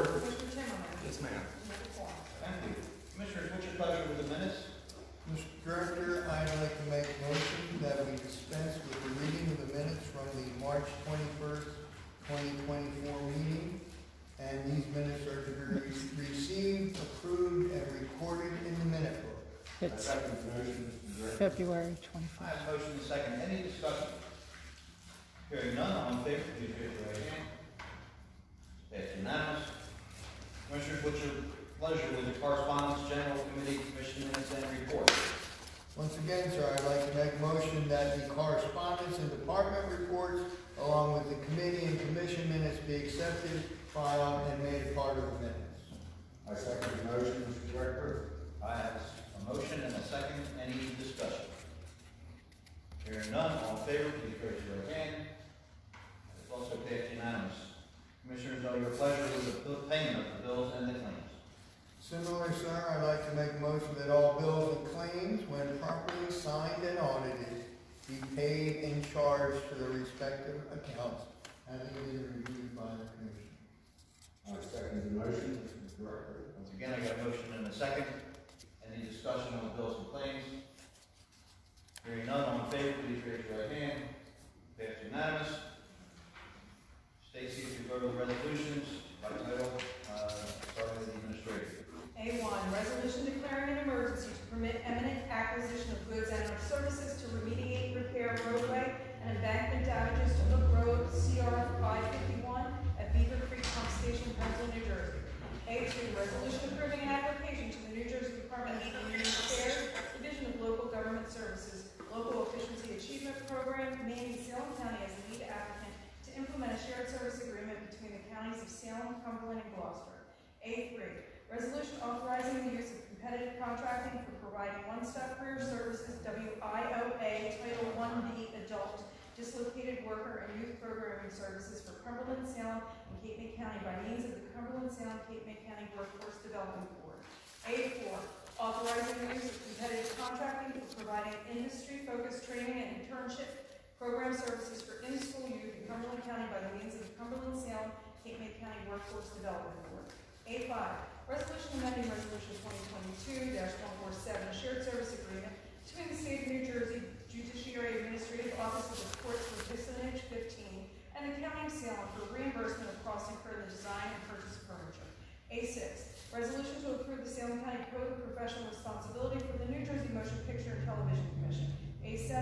report. Commissioner Timmerman. Yes, ma'am. Thank you. Commissioners, what's your pleasure with the minutes? Mr. Director, I'd like to make a motion that we dispense with the reading of the minutes from the March 21st, 2024 meeting. And these minutes are to be received, approved, and recorded in the minute book. It's Second motion, Mr. Director. February I 21st. have a motion and a second. Any discussion? Hearing none, all in favor, please raise your right hand. That's unanimous. Commissioners, what's your pleasure with the correspondence, general committee, commission minutes, and reports? Once again, sir, I'd like to make a motion that the correspondence and department reports, along with the committee and commission minutes, be accepted, filed, and made a part of the minutes. I second the motion, Mr. Director. I have a motion and a second. Any discussion? Hearing none, all in favor, please raise your right hand. It's also passed unanimous. Commissioners, are your pleasure with the payment of the bills and the claims? Similarly, sir, I'd like to make a motion that all bills and claims, when properly signed and audited, be paid and charged to the respective accounts, having been reviewed by the commission. I second the motion, Mr. Director. Once again, I got a motion and a second. Any discussion on the bills and claims? Hearing none, all in favor, please raise your right hand. Passed unanimous. Stacy, if you go to the resolutions by title, starting with the administrator. A1, resolution declaring an emergency to permit eminent acquisition of goods and or services to remediate, repair roadway and embankment damages to Hook Road, CR 551 at Beaver Creek Pump Station, Pennsylvania, New Jersey. A2, resolution approving an application to the New Jersey Department of Community Affairs, Division of Local Government Services, Local Efficiency Achievement Program, naming Salem County as the lead applicant to implement a shared service agreement between the counties of Salem, Cumberland, and Gloucester. A3, resolution authorizing the use of competitive contracting for providing one-stop career services, WIOA, Title 1B Adult Dislocated Worker and Youth Programming Services for Cumberland, Salem, and Cape May County by means of the Cumberland, Salem, Cape May County Workforce Development Board. A4, authorizing the use of competitive contracting for providing industry-focused training and internship program services for in-school youth in Cumberland County by the means of the Cumberland, Salem, Cape May County Workforce Development Board. A5, resolution amending resolution 2022-147, shared service agreement between the state of New Jersey Judiciary Administrative Office of the Courts for Vicinage 15 and the County of Salem for reimbursement of costs incurred in the design and purchase of furniture. A6, resolution to approve the Salem County Code of Professional Responsibility for the New Jersey Motion Picture and Television Commission. A7,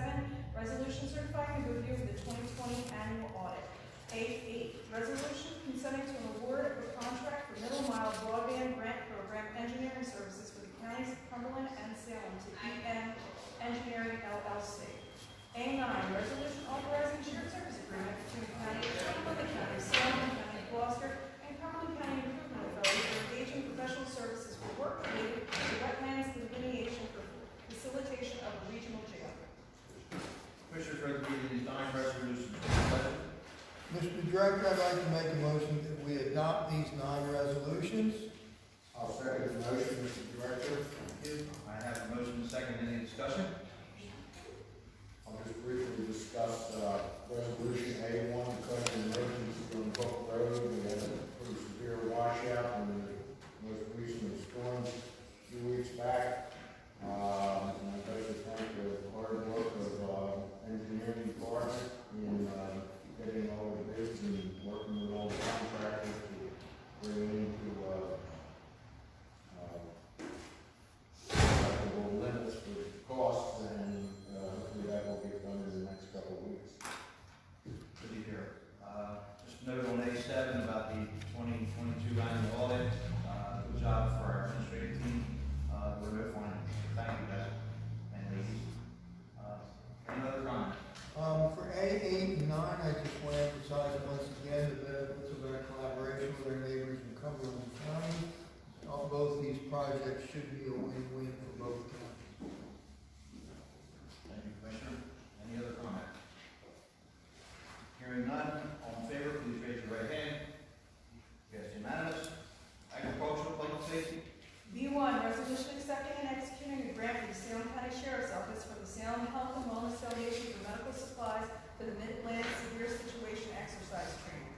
resolution certifying the review of the 2020 annual audit. A8, resolution consenting to an award of a contract for Middle Mile Broadband Grant Program Engineering Services for the counties of Cumberland and Salem to EM Engineering LLC. A9, resolution authorizing shared service agreement between the county of Cumberland, the county of Salem, the county of Gloucester, and Cumberland County Improvement Authority for engaging professional services for work related to wetlands delineation for facilitation of a regional jail. Commissioners, ready to read these 9 resolutions. Mr. Director, I'd like to make a motion that we adopt these 9 resolutions. I'll second the motion, Mr. Director. Thank you. I have a motion and a second. Any discussion? I'll just briefly discuss resolution A1, declaring an emergency on Hook Road. We had a pretty severe washout in the most recent storms a few weeks back. And I'd like to thank the hard work of engineering department in getting all the bids and working with all the contractors to bring into acceptable limits for costs, and hopefully that will get done in the next couple of weeks. Good to hear. Just a note on A7 about the 2022 annual audit. Good job for our administrative team. We're no findings. Thank you, guys and ladies. Any other comment? For A8 and 9, I just want to emphasize once again the benefits of our collaboration with our neighbors in Cumberland County. Both these projects should be a win-win for both counties. Thank you, Commissioner. Any other comment? Hearing none, all in favor, please raise your right hand. Passed unanimous. Agricultural, public safety. B1, resolution accepting and executing a grant from the Salem County Sheriff's Office for the Salem Health and Wellness Foundation for medical supplies for the Mid-Atlantic Severe Situation Exercise Training.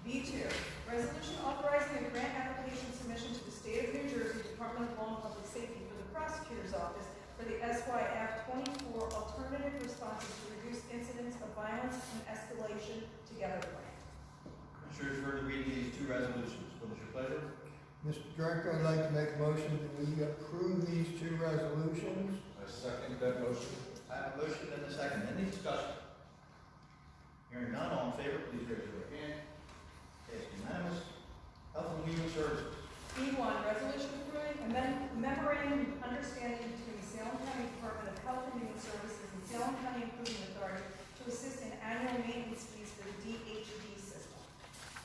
B2, resolution authorizing a grant application submission to the State of New Jersey Department of Law and Public Safety for the Prosecutor's Office for the SYF 24 Alternative Responses to Reduce Incidents of Violence and Escalation Together Grant. Commissioners, heard the reading of these two resolutions. What is your pleasure? Mr. Director, I'd like to make a motion that we approve these two resolutions. I second that motion. I have a motion and a second. Any discussion? Hearing none, all in favor, please raise your right hand. Passed unanimous. Health and Human Services. B1, resolution approving a memorandum of understanding between the Salem County Department of Health and Human Services and Salem County Improvement Authority to assist in annual maintenance fees for the DHD system.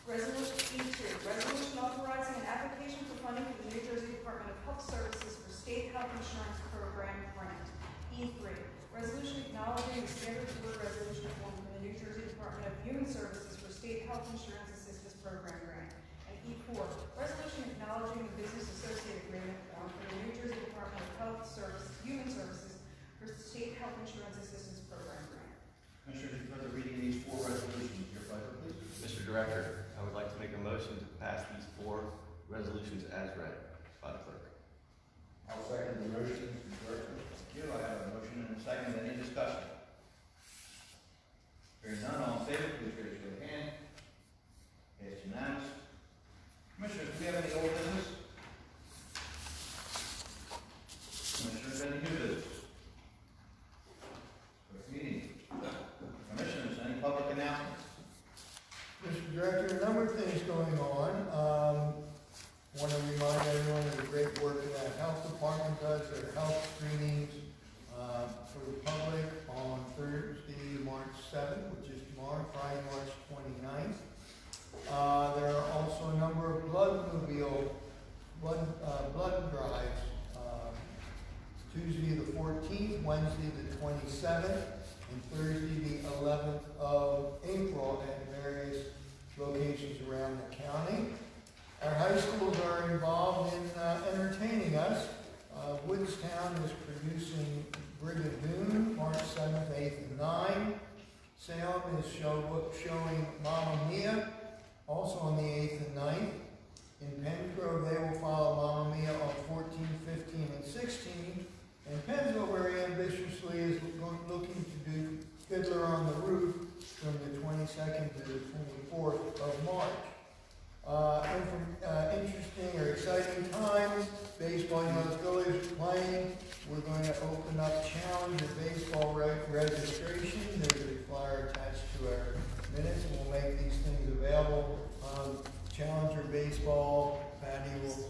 Resolution E2, resolution authorizing an application for funding for the New Jersey Department of Health Services for State Health Insurance Program grant. E3, resolution acknowledging the standard board resolution form from the New Jersey Department of Human Services for State Health Insurance Assistance Program grant. And E4, resolution acknowledging the business associate agreement form for the New Jersey Department of Health Human Services for State Health Insurance Assistance Program grant. Commissioners, you've heard the reading of these four resolutions. Your pleasure, please. Mr. Director, I would like to make a motion to pass these four resolutions as read by the clerk. I'll second the motion, Mr. Director. Thank you. I have a motion and a second. Any discussion? Hearing none, all in favor, please raise your right hand. Passed unanimous. Commissioners, do we have any old business? Commissioners, any new business? Quick meeting. Commissioners, any public announcements? Mr. Director, a number of things going on. Want to remind everyone of the great work that health department does, their health screenings for the public on Thursday, March 7th, which is tomorrow, Friday, March 29th. There are also a number of blood drives, Tuesday the 14th, Wednesday the 27th, and Thursday the 11th of April at various locations around the county. Our high schools are involved in entertaining us. Woodstown is producing Brigadoon, March 7th, 8th, and 9th. Salem is showing Mamma Mia, also on the 8th and 9th. In Pengrove, they will follow Mamma Mia on 14, 15, and 16. And Pennsville very ambitiously is looking to do Fiddler on the Roof from the 22nd to the 24th of March. Interesting or exciting times. Baseball Young's Village is playing. We're going to open up Challenger baseball registration. There's a flyer attached to our minutes, and we'll make these things available. Challenger baseball, Patty will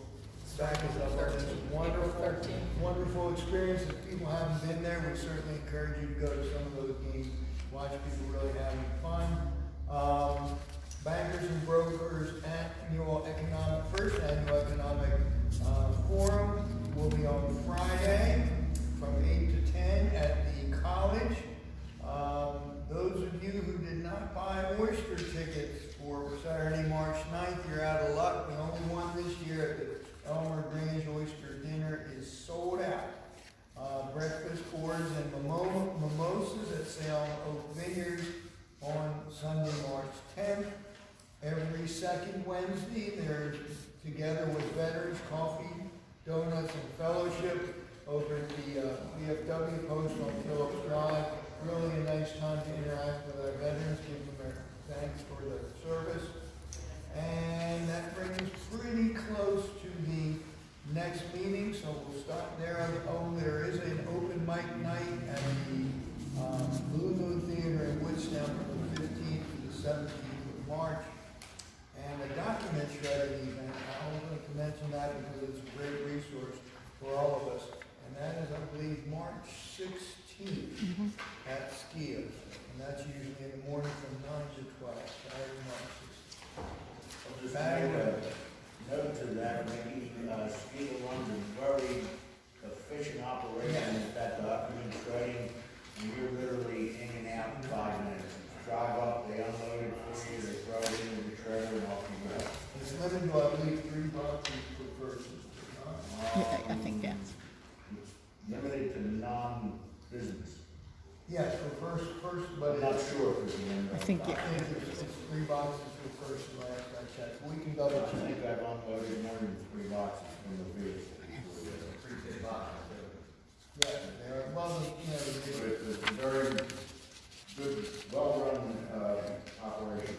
back us up on this. Wonderful experience. If people haven't been there, we certainly encourage you to go to some of those games. Watch people really having fun. Bankers and Brokers First Annual Economic Forum will be on Friday from 8 to 10 at the college. Those of you who did not buy oyster tickets for Saturday, March 9th, you're out of luck. The only one this year at the Elmer Grange Oyster Dinner is sold out. Breakfast boards and mimosas at Salem Oak Vineyards on Sunday, March 10th. Every second Wednesday, there's Together with Veterans, coffee, donuts, and fellowship over at the VFW post on Phillips Drive. Really a nice time to interact with our veterans, give them their thanks for their service. And that brings us pretty close to the next meeting, so we'll stop there. Oh, there is an open mic night at the Blue Moon Theater in Woodstown from the 15th to the 17th of March. And a document shredding event. I was going to mention that because it's a great resource for all of us. And that is, I believe, March 16th at Skia. And that's usually in the morning from 9 to 12, Saturday, March 16th. I'll just make a note to that, maybe Skia runs a very efficient operation with that document shredding, and you're literally in and out in 5 minutes. Drive up, they unload it for you, they throw it into the trailer, and off you go. It's limited to, I believe, 3 boxes per person. I think, yes. It's limited to non-business. Yes, for first, but I'm not sure if it's. I think, yeah. it's 3 boxes with first and last, I checked. We can double I check. think I've unloaded more than 3 boxes from the vehicle. Pretty big box, Yeah, they're, well, you know, So they- it's a very good, well-run, operation.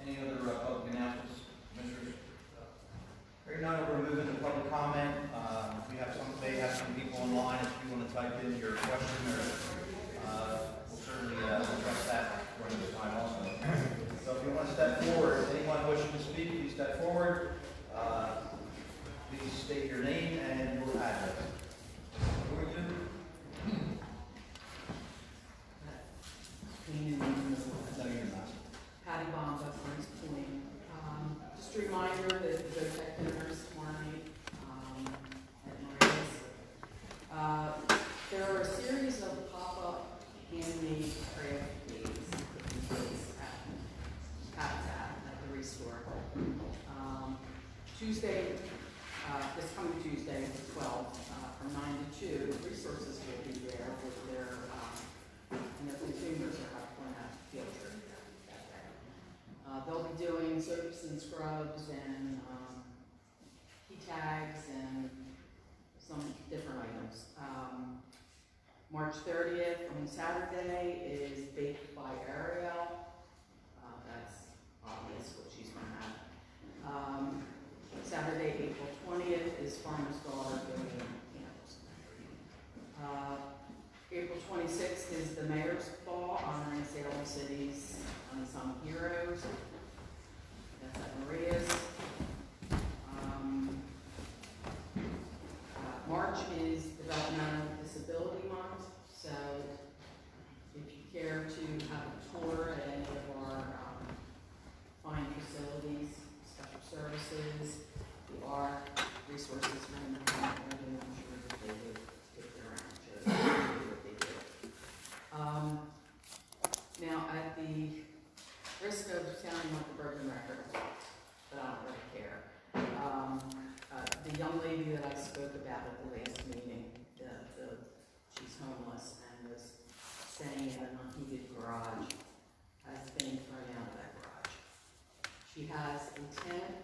Any other public announcements, commissioners? Hearing none, we're moving to public comment. We have may have some people online. If you want to type in your question, or we'll certainly address that during this time also. So if you want to step forward, anyone wishing to speak, please step forward. Please state your name and your address. Who are you? No, you're not. Patty Bomba, First Point. Just a reminder that the tech dinners tomorrow night at Maria's. There are a series of pop-up handmade craft days at Habitat at the Restore. Tuesday, this coming Tuesday, the 12th, from 9 to 2, resources will be there with their, and the consumers are going to have a field trip that day. They'll be doing soaps and scrubs and key tags and some different items. March 30th on Saturday is Baked by Ariel. That's obvious what she's going to have. Saturday, April 20th is Farmer's Daughter doing candles. April 26th is the Mayor's Ball honoring Salem City's unsung heroes. That's at Maria's. March is Developmental Disability Month, so if you care to have a tour at any of our fine facilities, special services, the ARC, resources room, and I'm sure that they would take their own shows and do what they do. Now, at the risk of sounding like a broken record, but I don't really care. The young lady that I spoke about at the last meeting, she's homeless and was staying in an unheated garage, has been thrown out of that garage. She has a tent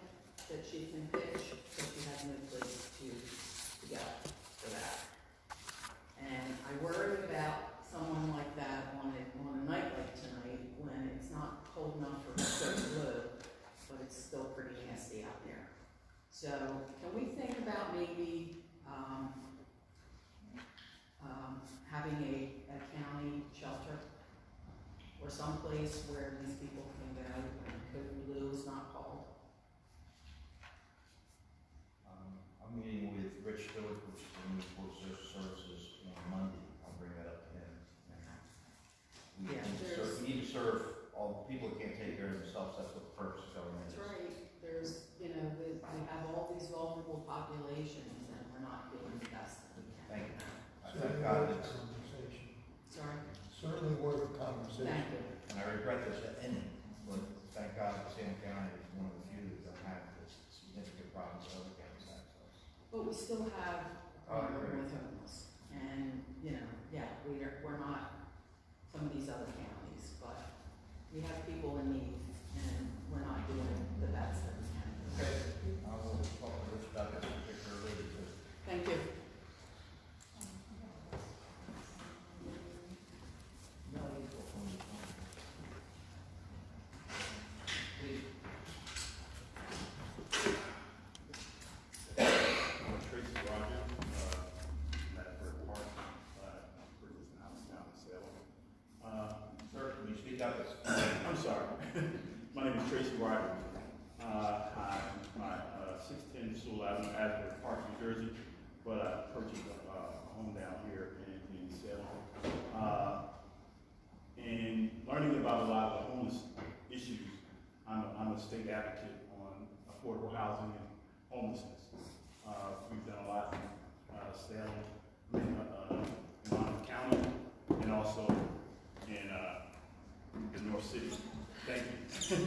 that she can pitch, but she has no place to go for that. And I worry about someone like that on a night like tonight when it's not cold enough for her to go blue, but it's still pretty nasty out there. So can we think about maybe having a county shelter or someplace where these people can go when code blue is not cold? I'm meeting with Rich Stewart, which is the new Board of Social Services, on Monday. I'll bring that up to him. Yeah, We need to serve all the people that can't take care of themselves. That's what the purpose of government is. That's right. There's, we have all these vulnerable populations and we're not doing the best that we can. Thank you. I thank certainly God worth it's, a conversation. Sorry? Certainly worth a conversation. Thank you. and I regret this ending, but thank God that Salem County is one of the few that don't have this significant problems that other counties have. So. But we still have a problem with homeless. And, yeah, we're not some of these other counties, but we have people in need and we're not doing the best that we can. Okay, I will talk to Rich about this particularly. Thank you. Please. Tracy Rogers, Medford Park, Bridges and House down in Salem. Sir, can you speak up? I'm sorry. My name is Tracy Rogers. I'm 610 Sewell Avenue, Asbury Park, New Jersey, but I purchased a home down here in Salem. And learning about a lot of the homeless issues, I'm a state advocate on affordable housing and homelessness. We've done a lot in Salem, in Monmouth County, and also in the North City. Thank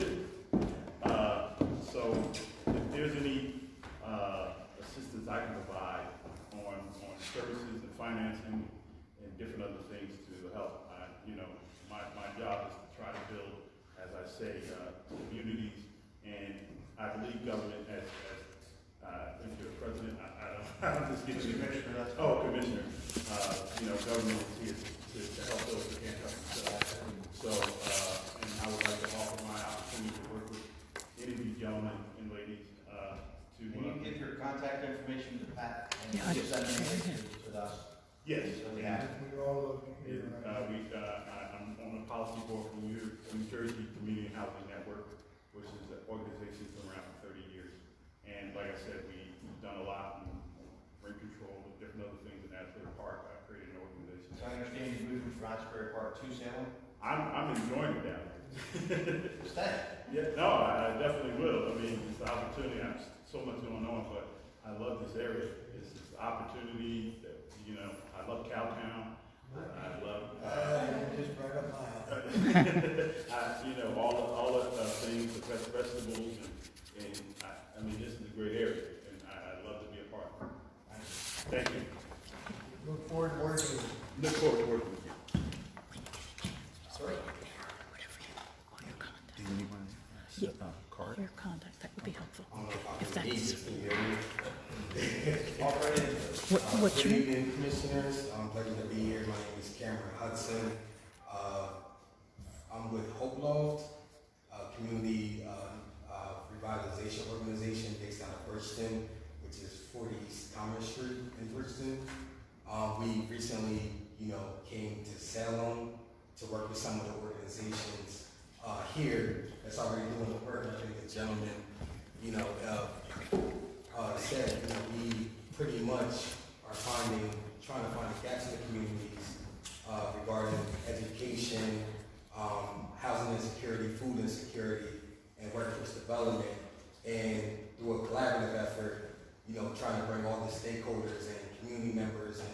you. So if there's any assistance I can provide on services and financing and different other things to help, my job is to try government as if you're a president, I don't, I'm just Mr. getting. Commissioner, that's. Oh, Commissioner, government is here to help those who can't help themselves. So, and I would like to offer my opportunity to work with any of these gentlemen and ladies, to. Can you give your contact information to Pat? And Yeah, I give that just- information to us? Yes. So we have. We're all looking here, right? I'm on the policy board for New Jersey Community Housing Network, which is an organization that's been around for 30 years. And like I said, we've done a lot in rent control and different other things in Asbury Park. I created an organization. So I understand you're moving from Asbury Park to Salem? I'm enjoying it down here. Stay. Yeah, no, I definitely will. I mean, it's an opportunity. I have so much going on, but I love this area. It's an opportunity that, I love Cowtown. I love, Just right up my alley. all the things, the vegetables, and I mean, this is a great area, and I'd love to be a part of it. Thank you. Look forward to working with you. Look forward to working with you. Sorry. Do you need one? Card? Your contact, that would be helpful. If that's, what's Good your, evening, commissioners. Pleasure to be here. My name is Cameron Hudson. I'm with Hope Loft, a community revitalization organization based out of Bridgeton, which is 40 East Commerce Street in Bridgeton. We recently, came to Salem to work with some of the organizations here that's already doing the work. I think the gentleman, said, we pretty much are trying to find gaps in the communities regarding education, housing insecurity, food insecurity, and workforce development. And through a collaborative effort, trying to bring all the stakeholders and community members and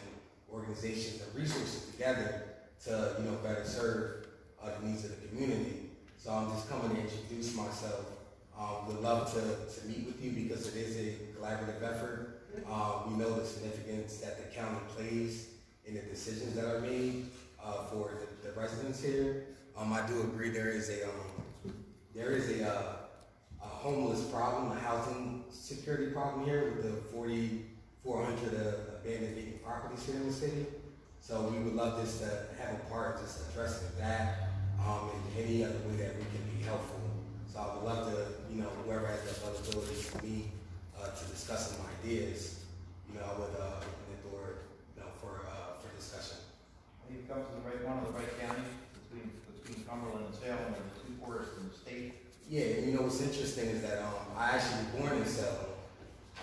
organizations and resources together to, better serve the needs of the community. So I'm just coming to introduce myself. Would love to meet with you because it is a collaborative effort. We know the significance that the county plays in the decisions that are made for the residents here. I do agree there is a homeless problem, a housing security problem here with the 4,400 abandoned vacant properties here in the city. So we would love this to have a part just addressing that in any other way that we can be helpful. So I would love to, whoever has the availability to meet to discuss some ideas, I would open the door, for discussion. You've come to one of the right counties between Cumberland and Salem, and the two poorest in the state. Yeah, what's interesting is that I actually was born in Salem.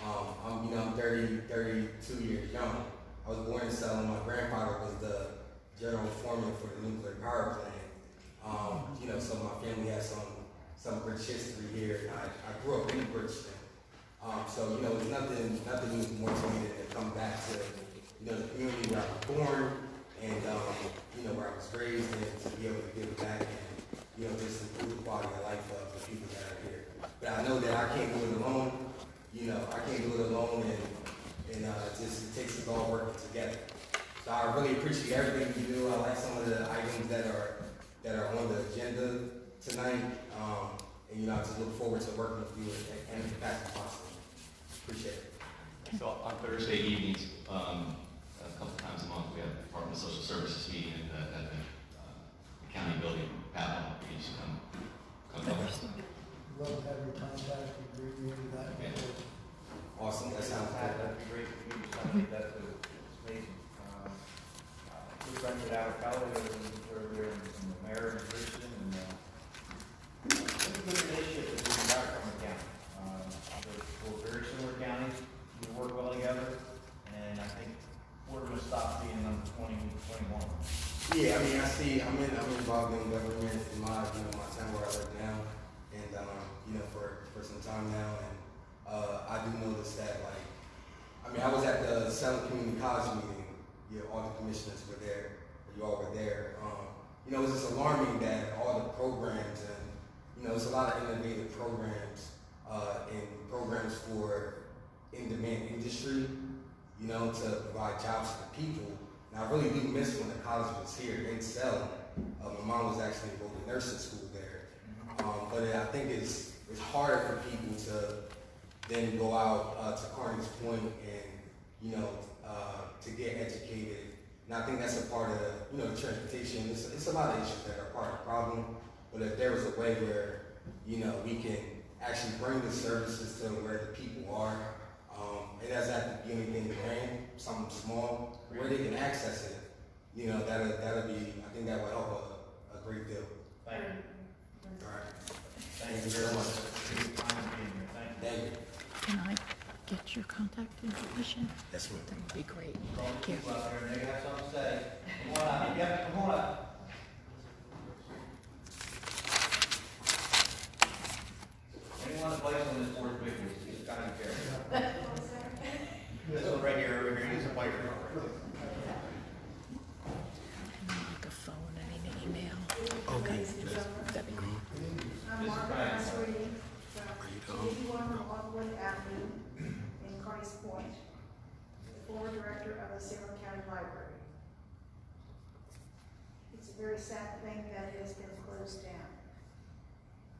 I'm 32 years young. I was born in Salem. My grandfather was the general foreman for the nuclear power plant. So my family has some rich history here, and I grew up in Bridgeton. So it's nothing more to me than to come back to the community where I was born and where I was raised, and to be able to give back and just improve the quality of life of the people that are here. But I know that I can't do it alone. I can't do it alone, and it takes us all working together. So I really appreciate everything you do. I like some of the items that are on the agenda tonight, and I just look forward to working with you in any capacity possible. Appreciate it. So on Thursday evenings, a couple times a month, we have the Department of Social Services meeting at the county building. Pat, please come over. Love to have your contact and bring you into that. Yeah. Awesome. That sounds good. That'd be great for you to send that to. It's amazing. We rented out a college over there in the mayor and Christian, and it's a good initiative that we got from the county. We're very similar counties. We work well together, and I think we're going to stop being number 20, 21. Yeah, I'm involved in government in my town where I live now, and for some time now, and I do notice that I was at the Salem Community College meeting. All the commissioners were there, you all were there. It's just alarming that all the programs and there's a lot of innovative programs and programs for in-demand industry, to provide jobs for the people. And I really do miss when the college was here in Salem. My mom was actually involved in nursing school there. But I think it's harder for people to then go out to Carney's Point and, you know, to get educated. And I think that's a part of the, you know, the transportation. It's a lot of issues that are part of the problem. But if there was a way where, you know, we can actually bring the services to where the people are, it doesn't have to be anything grand, something small, where they can access it. You know, that'll be, I think that will help a great deal. Thank you. All right. Thank you very much. Thank you for your time and being here. Thank you. Thank you. Can I get your contact information? Yes, ma'am. That would be great. All the Thank you. people out there, and they have something to say. Come on up. Yep, come on up. Anyone that plays on this board is big, just kind of care. This one right here, over here, he's a player. Like a phone, I need an email. Okay. That'd be great. I'm Margaret Masserini from 81 Longwood Avenue in Carney's Point, the former director of the Salem County Library. It's a very sad thing that it has been closed down.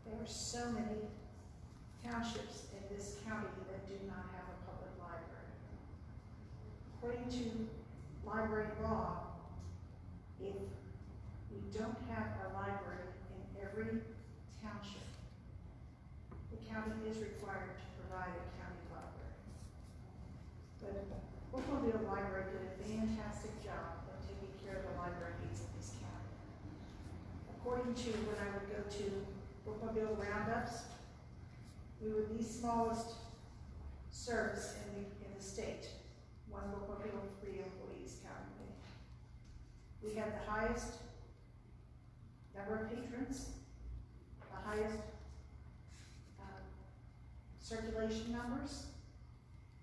There are so many townships in this county that do not have a public library. According to library law, if we don't have a library in every township, the county is required to provide a county library. But Brookmobile Library did a fantastic job of taking care of the library needs of this county. According to when I would go to Brookmobile roundups, we were the smallest service in the state. One Brookmobile, 3 employees counting me. We had the highest number of patrons, the highest circulation numbers,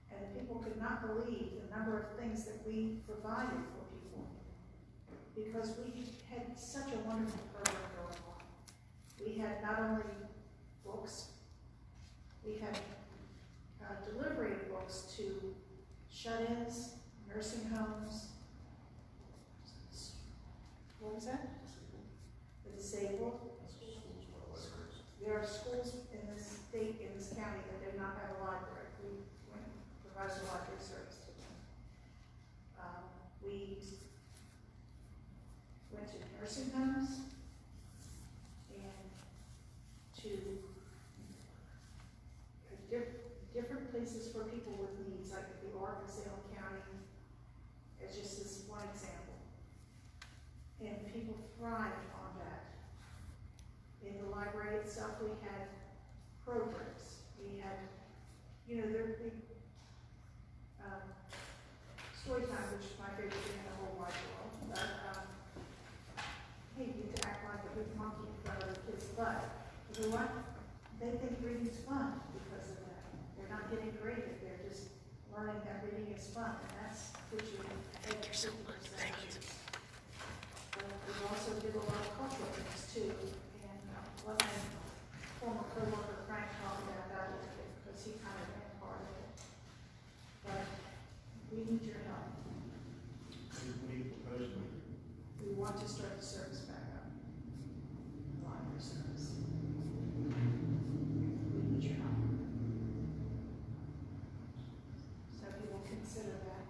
and people could not believe the number of things that we provided for people because we had such a wonderful program going on. We had not only books, we had delivery of books to shut-ins, nursing homes, what was that? The disabled. There are schools in this state, in this county, that do not have a library. We provide a library service to them. We went to nursing homes and to different places for people with needs, like at the Ark of Salem County, as just this one example. And people thrived on that. In the library itself, we had programs. We had, you know, there big story time, which is my favorite thing in the whole wide world. But hey, you get to act like a big monkey in front of the kids' butt. You know what? They think reading's fun because of that. They're not getting graded. They're just learning that reading is fun, and that's what you. Thank you so much. Thank you. But we also did a lot of cultural things too, and what my former coworker Frank talked about that a little bit because he kind of ran part of it. But we need your help. What do you propose to do? We want to start the service back up. Library service. We need your help. So if you will consider that.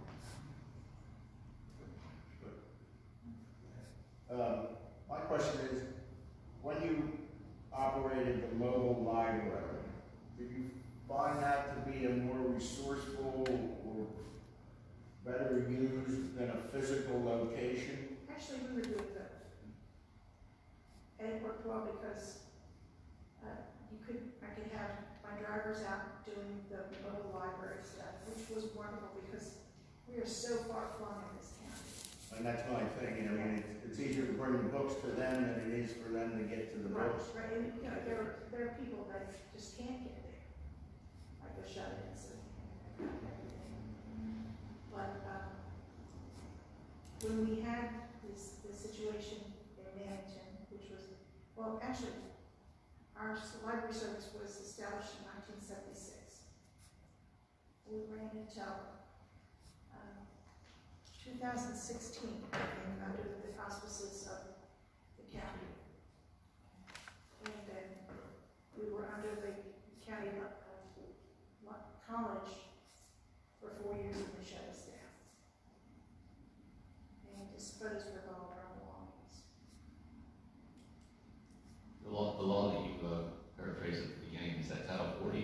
My question is, when you operated the mobile library, did you find that to be a more resourceful or better used than a physical location? Actually, we were doing both. And it worked well because I could have my drivers out doing the mobile library stuff, which was wonderful because we are so far flung in this county. And that's my thing, I mean, it's easier to bring the books to them than it is for them to get to the books. Right, and you know, there are people that just can't get there, like the shut-ins and everything. But when we had this situation in Manhattan, which was, well, actually, our library service was established in 1976. We ran until 2016, under the auspices of the county. And then we were under the county college for 4 years and they shut us down. And just put us with all our belongings. The law that you paraphrased at the beginning, is that Title 40?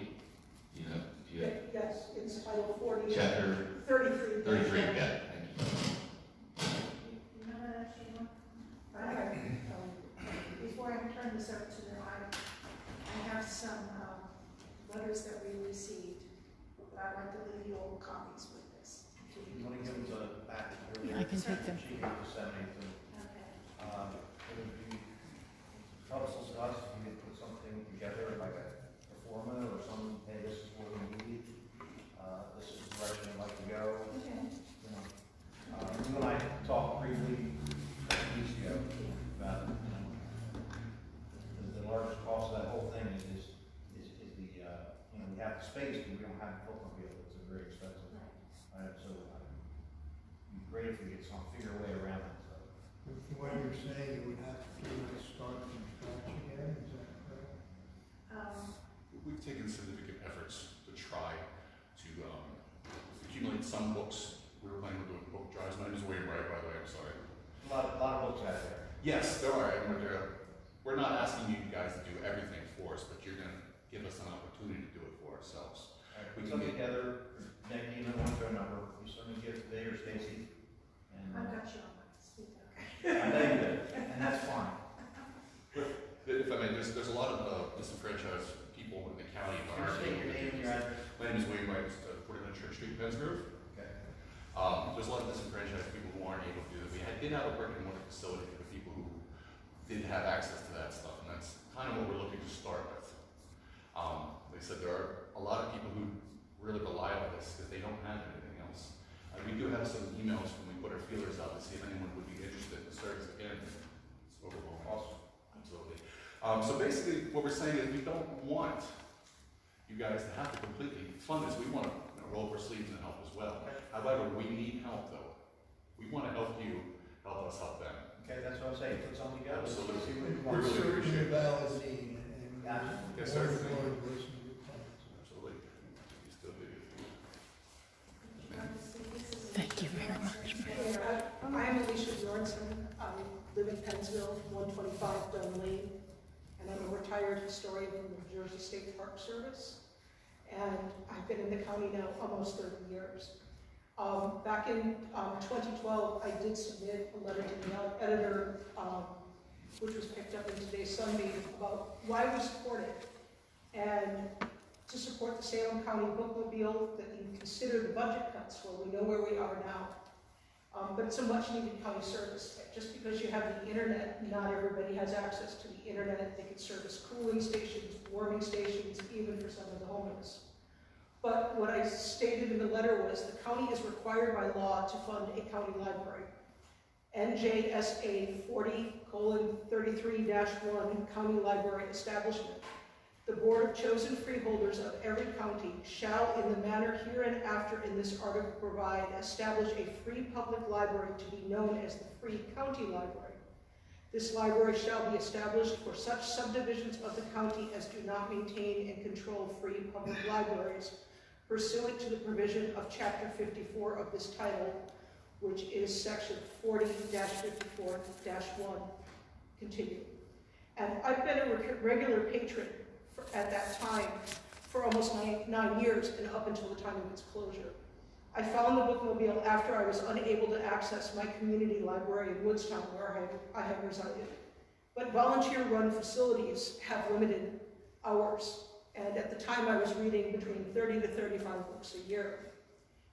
You know, if you have Yes, it's Title 40. Chapter 33. 33, got it, thank you. You know that, Sheila? Before I turn this over to them, I have some letters that we received, but I'd like to leave you all copies with this. You want to give them to back? Yeah, I can take them. She gave us 70 to Okay. it would be helpful to us if we could put something together, like a forma or some, hey, this is what we need, this is the direction I'd like to go. Okay. You know, you and I talked briefly a few weeks ago about, you know, the largest cost of that whole thing is the, you know, we have the space, but we don't have the bookmobile, it's a very expensive. So, it'd be great if we could figure a way around it, so. From what you're saying, you would have to pretty much start from scratch again, is that correct? We've taken significant efforts to try to accumulate some books. We were planning on doing book drives. My name is William Wright, by the way, I'm sorry. A lot of books out there. Yes, there are. And we're not asking you guys to do everything for us, but you're going to give us an opportunity to do it for ourselves. We come together, make even one phone number, you certainly give today or Stacy. And I've got you on my speaker. I know you do, and that's fine. If I may, there's a lot of disenfranchised people in the county. Can you state your name and your address? My name is William Wright, 49 Church Street, Pensgrove. Okay. There's a lot of disenfranchised people who aren't able to do that. We did have a brick and mortar facility for the people who didn't have access to that stuff, and that's kind of what we're looking to start with. Like I said, there are a lot of people who really rely on this because they don't have anything else. We do have some emails when we put our feelers out to see if anyone would be interested in starting again. It's overwhelming. Awesome. Absolutely. So basically, what we're saying is we don't want you guys to have to completely fund this. We want to roll up our sleeves and help as well. However, we need help though. We want to help you, help us help them. Okay, that's what I'm saying, put something together. Absolutely. See what we We want. really appreciate it. Valid need, and Gotcha. Yes, sir. Absolutely. Absolutely. You still do. Thank you very much. I am Alicia Bjornson. I live in Pennsville, 125 Dunn Lane, and I'm a retired historian from the Jersey State Park Service. And I've been in the county now almost 30 years. Back in 2012, I did submit a letter to the editor, which was picked up in today's Sunday, about why we support it. And to support the Salem County Bookmobile, that you consider the budget cuts, well, we know where we are now. But it's a much needed county service. Just because you have the internet, not everybody has access to the internet. They can service cooling stations, warming stations, even for some of the homeless. But what I stated in the letter was the county is required by law to fund a county library. NJSA 40:33-1 County Library Establishment. The Board of Chosen Freeholders of every county shall, in the manner hereinafter in this article provide, establish a free public library to be known as the Free County Library. This library shall be established for such subdivisions of the county as do not maintain and control free public libraries, pursuant to the provision of Chapter 54 of this title, which is Section 40-54-1. Continue. And I've been a regular patron at that time for almost nine years and up until the time of its closure. I found the bookmobile after I was unable to access my community library in Woodstown, where I have resided. But volunteer-run facilities have limited hours, and at the time I was reading between 30 to 35 books a year.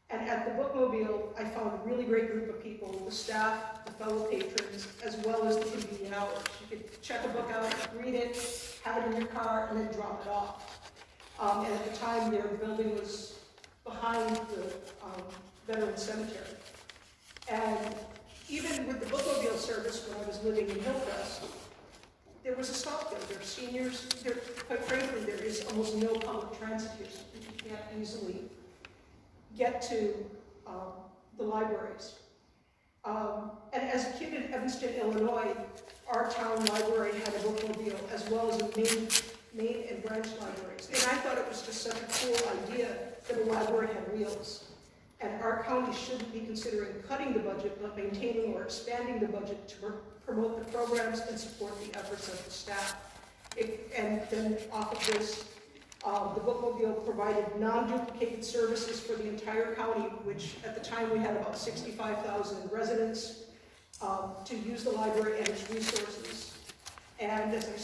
And at the bookmobile, I found a really great group of people, the staff, the fellow patrons, as well as the convenient hours. You could check a book out, read it, have it in your car, and then drop it off. And at the time, their building was behind the Veterans Cemetery. And even with the bookmobile service when I was living in Hillcrest, there was a stop there. There are seniors. Quite frankly, there is almost no public transit here, so people can't easily get to the libraries. And as a kid in Evanston, Illinois, our town library had a bookmobile as well as a main and branch libraries. And I thought it was just such a cool idea that a the library had wheels. And our county shouldn't be considering cutting the budget, but maintaining or expanding the budget to promote the programs and support the efforts of the staff. And then off of this, the bookmobile provided non-duplicated services for the entire county, which at the time we had about 65,000 residents to use the library and its resources. And as I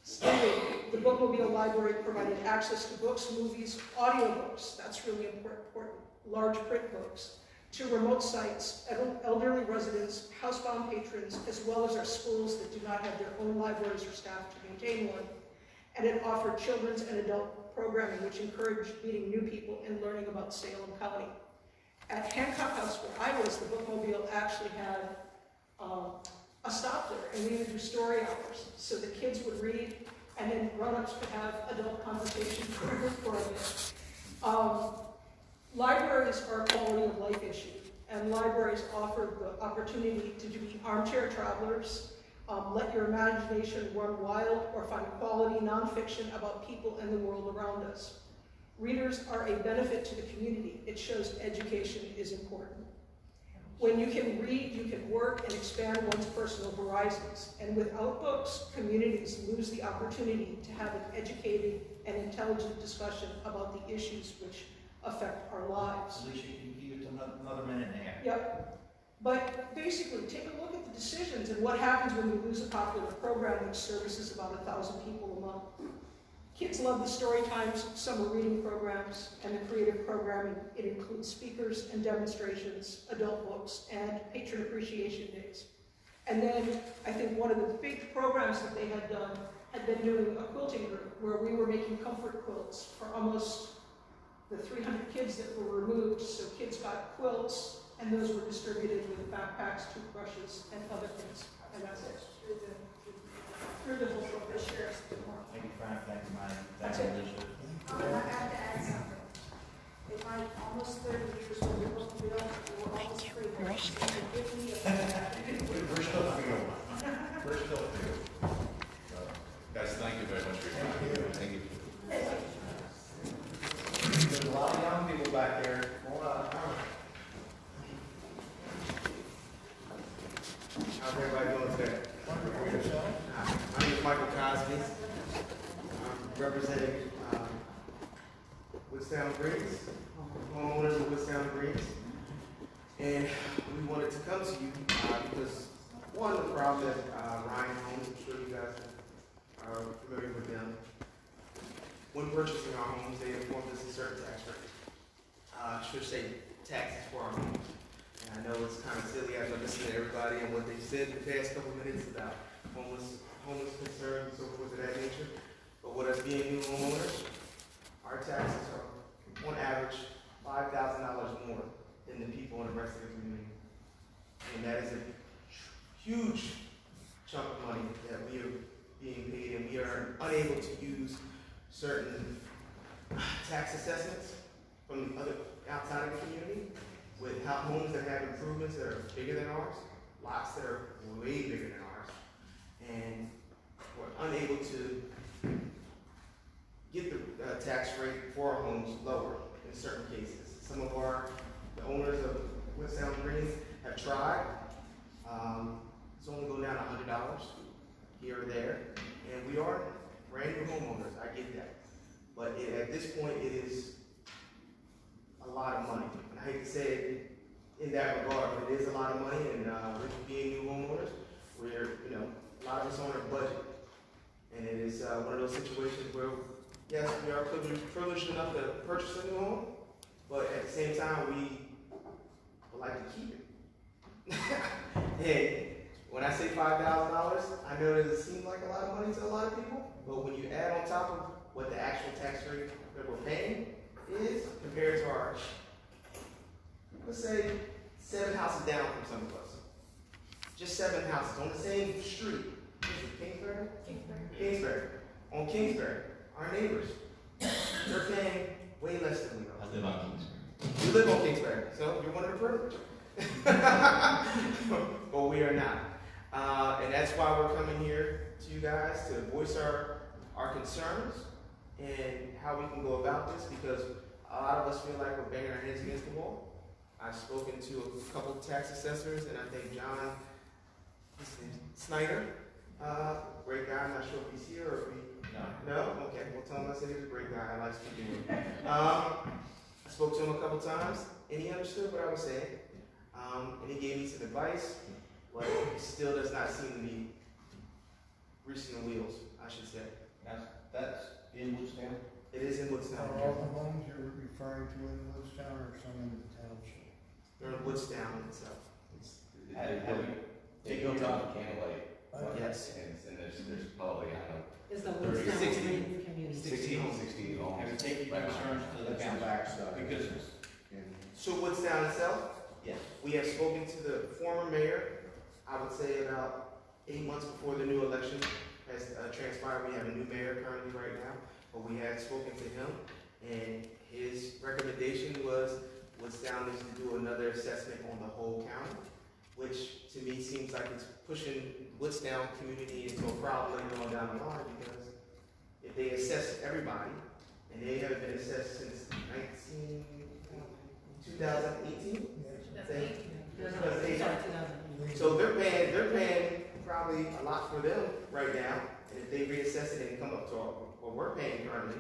stated, the bookmobile library provided access to books, movies, audiobooks, that's really important, large print books, to remote sites, elderly residents, housebound patrons, as well as our schools that do not have their own libraries or staff to maintain one. And it offered children's and adult programming, which encouraged meeting new people and learning about Salem County. At Hancock House, where I was, the bookmobile actually had a stop there, and we would do story hours. So the kids would read, and then grown-ups could have adult conversations for a bit. Libraries are a quality of life issue, and libraries offer the opportunity to be armchair travelers, let your imagination run wild, or find quality nonfiction about people and the world around us. Readers are a benefit to the community. It shows education is important. When you can read, you can work and expand one's personal horizons. And without books, communities lose the opportunity to have an educated and intelligent discussion about the issues which affect our lives. Alicia, you can keep it to another minute and a half. Yep. But basically, take a look at the decisions and what happens when you lose a popular program which services about 1,000 people a month. Kids love the story times, summer reading programs, and the creative programming. It includes speakers and demonstrations, adult books, and patron appreciation days. And then I think one of the big programs that they had done had been doing a quilting group where we were making comfort quilts for almost the 300 kids that were removed. So kids got quilts, and those were distributed with backpacks, toothbrushes, and other things. And that's it. Through the whole book this year. Thank you, Frank. Thank you, Mike. That's Thank it. you, Alicia. I have to add something. In my almost 30 years when we were built, we were almost free. You're welcome. We're still field. We're still field. Guys, thank you very much for your time. Thank you. There's a lot of young people back there. How's everybody doing today? My name is Michael Cosby. I'm representing Woodstown Greens, homeowners of Woodstown Greens. And we wanted to come to you because, one, the problem that Ryan Homes, I'm sure you guys are familiar with them. When purchasing our homes, they informed us of certain tax rates. Should say taxes for our homes. And I know it's kind of silly as I listen to everybody and what they've said in the past couple of minutes about homeless concerns and so forth of that nature. But with us being new homeowners, our taxes are on average $5,000 more than the people in the rest of the community. And that is a huge chunk of money that we are being paid, and we are unable to use certain tax assessments from other outside of the community with homes that have improvements that are bigger than ours, lots that are way bigger than ours, and we're unable to get the tax rate for our homes lower in certain cases. Some of the owners of Woodstown Greens have tried. It's only going down $100 here or there, and we are brand new homeowners. I get that, but at this point, it is a lot of money. And I hate to say it in that regard, but it is a lot of money, and with being new homeowners, we're, a lot of us on a budget. And it is one of those situations where, yes, we are privileged enough to purchase a new home, but at the same time, we would like to keep it. And when I say $5,000, I know that it seems like a lot of money to a lot of people, but when you add on top of what the actual tax rate that we're paying is compared to our, let's say, 7 houses down from some of us. Just 7 houses on the same street. Kingsbury? Kingsbury. On Kingsbury, our neighbors, they're paying way less than we are. I live on Kingsbury. You live on Kingsbury, so you're one of the privileged. But we are not. And that's why we're coming here to you guys to voice our concerns and how we can go about this, because a lot of us feel like we're banging our heads against the wall. I've spoken to a couple of tax assessors, and I think John Snyder, great guy. I'm not sure if he's here or if he. No. Okay. Well, tell him I said he was a great guy. I like speaking with him. I spoke to him a couple times, and he understood what I was saying, and he gave me some advice. But it still does not seem to be greasing the wheels, I should say. That's in Woodstown? It is in Woodstown. Are all the homes you're referring to in Woodstown or some in the township? They're in Woodstown itself. They built up Candlelight. Yes. And there's probably, I don't know, Is the 30, Woodstown 60. Green community? 16 homes. Have you taken your concerns to the That's the council? backside. Because, So Woodstown itself, yes, we have spoken to the former mayor, I would say about 8 months before the new election has transpired. We have a new mayor currently right now, but we had spoken to him, and his recommendation was Woodstown needs to do another assessment on the whole county, which to me seems like it's pushing Woodstown community into a problem later on down the line, because if they assess everybody, and they haven't been assessed since 2018? So they're paying probably a lot for them right now, and if they reassess it and come up to what we're paying currently,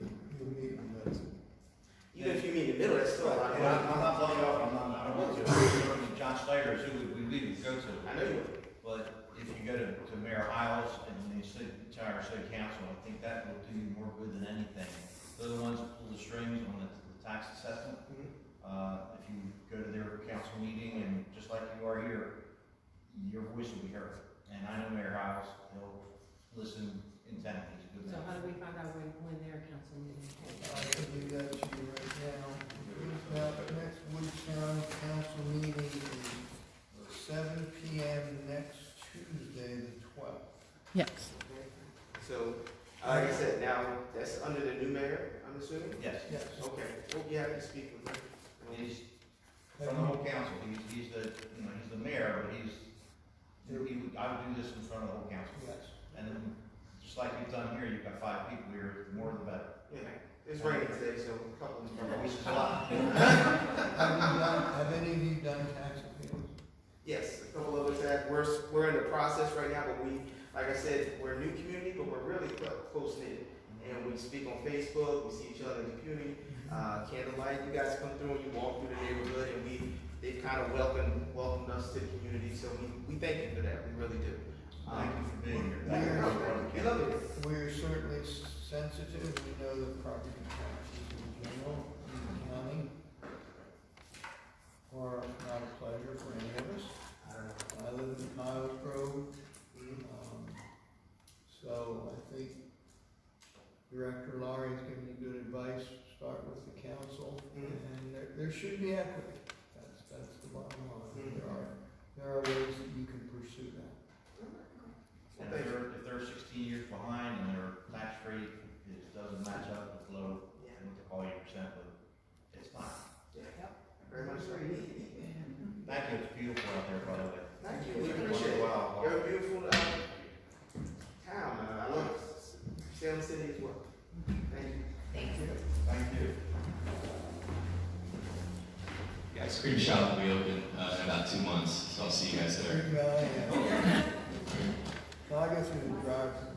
You'll meet in the middle. even if you meet in the middle, that's still a lot. and I'm not blowing you off, I don't want to. John Slater is who we would go to. I know you would. But if you go to Mayor Hiles and the entire city council, I think that will do you more good than anything. They're the ones that pull the strings on the tax assessment. If you go to their council meeting and just like you are here, your voice will be heard. And I know Mayor Hiles, he'll listen intently. He's a good So man. how do we find out when their council meeting is? I can give that to you right now. Now, the next Woodstown council meeting is 7 p.m. next Tuesday, the 12th. Yes. So, like I said, now, that's under the new mayor, I'm assuming? Yes. Yes. Okay, we'll be happy to speak with him. He's from the whole council. He's the, he's the mayor, but I would do this in front of the whole council. Yes. And then, just like you've done here, you've got 5 people here, the more the better. Yeah, it's raining today, so a couple of Which is a lot. Have any of you done tax appeals? Yes, a couple of us have. We're in the process right now, but like I said, we're a new community, but we're really close knit. And we speak on Facebook, we see each other in the community. Candlelight, you guys come through and you walk through the neighborhood, and they've kind of welcomed us to the community. So we thank you for that. We really do. Thank you for being here. Thank you We love it. We're certainly sensitive. We know that property taxes in general in the county are not a pleasure for any of us. I live in Kyle Grove, so I think Director Laurie's giving you good advice. Start with the council, and there should be equity. That's the bottom line. There are ways that you can pursue that. And if they're 16 years behind and their tax rate doesn't match up with low, what they call 8%, but it's fine. Very much so. Thank you. It's beautiful out there, by the way. Thank you. We appreciate it. Wow. You're a beautiful town. I love Salem City as well. Thank you. Thank you. Thank you. Yeah, ice cream shop will be open in about 2 months, so I'll see you guys there. Good guy, yeah. So I go through the drive-thru.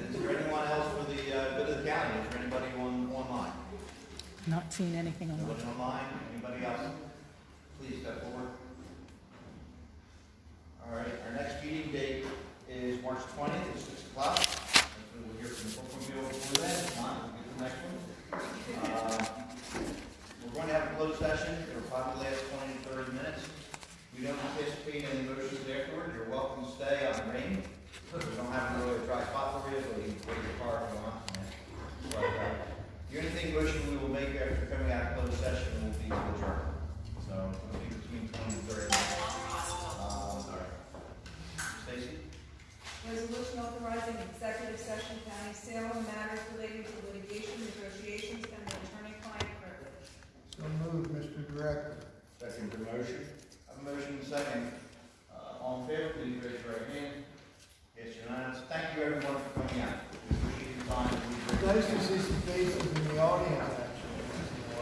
Is there anyone else for the good of the county? Is there anybody online? Not seeing anything online. Anybody online? Anybody else? Please step forward. All right, our next meeting date is March 20th at 6 o'clock. Hopefully we'll hear from the bookmobile before then. If not, we'll get the next one. We're going to have a closed session. It'll probably last 20 to 30 minutes. We don't anticipate any motions afterward. You're welcome to stay out in the rain. We don't have really a dry spot for you, but you can put your car if you want. But the only thing motion we will make after coming out of closed session will be to adjourn. So it'll be between 20 and 30 minutes. Stacy? Resolution authorizing executive session county Salem matters relating to litigation, negotiations, and attorney-client privilege. So moved, Mr. Director.